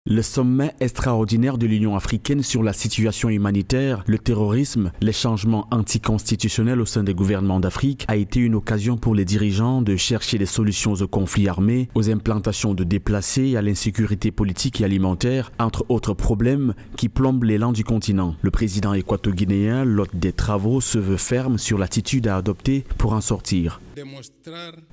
Le sommet extraordinaire de l'Union africaine sur la situation humanitaire, le terrorisme, les changements anticonstitutionnels au sein des gouvernements d'Afrique a été une occasion pour les dirigeants de chercher des solutions aux conflits armés, aux implantations de déplacés et à l'insécurité politique et alimentaire, entre autres problèmes qui plombent l'élan du continent. Le président équato-guinéen, l'hôte des travaux, se veut ferme sur l'attitude à adopter pour en sortir.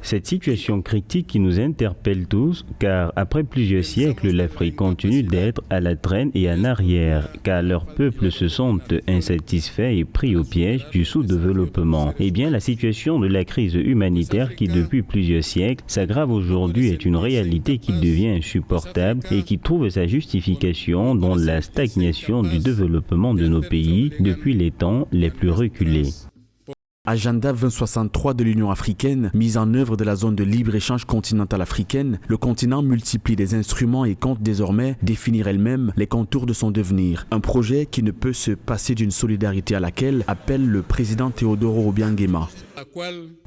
Cette situation critique qui nous interpelle tous, car après plusieurs siècles, l'Afrique continue d'être à la traîne et en arrière, car leurs peuples se sentent insatisfaits et pris au piège du sous-développement. Eh bien, la situation de la crise humanitaire qui, depuis plusieurs siècles, s'aggrave aujourd'hui est une réalité qui devient insupportable et qui trouve sa justification dans la stagnation du développement de nos pays depuis les temps les plus reculés. Agenda 2063 de l'Union africaine, mise en œuvre de la zone de libre-échange continentale africaine, le continent multiplie des instruments et compte désormais définir elle-même les contours de son devenir. Un projet qui ne peut se passer d'une solidarité à laquelle appelle le président Teodoro Obiang-Nguema.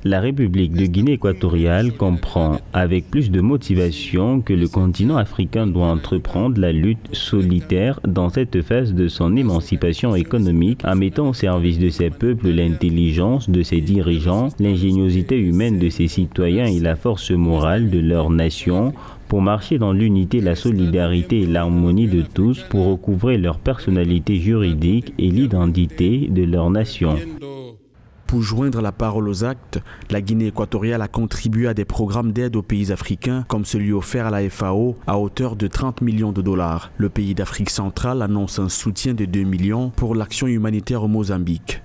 La République de Guinée équatoriale comprend avec plus de motivation que le continent africain doit entreprendre la lutte solitaire dans cette phase de son émancipation économique en mettant au service de ses peuples l'intelligence de ses dirigeants, l'ingéniosité humaine de ses citoyens et la force morale de leur nation pour marcher dans l'unité, la solidarité et l'harmonie de tous pour recouvrer leur personnalité juridique et l'identité de leur nation. Pour joindre la parole aux actes, la Guinée équatoriale a contribué à des programmes d'aide aux pays africains comme celui offert à la FAO à hauteur de 30 millions de dollars. Le pays d'Afrique centrale annonce un soutien de 2 millions pour l'action humanitaire au Mozambique.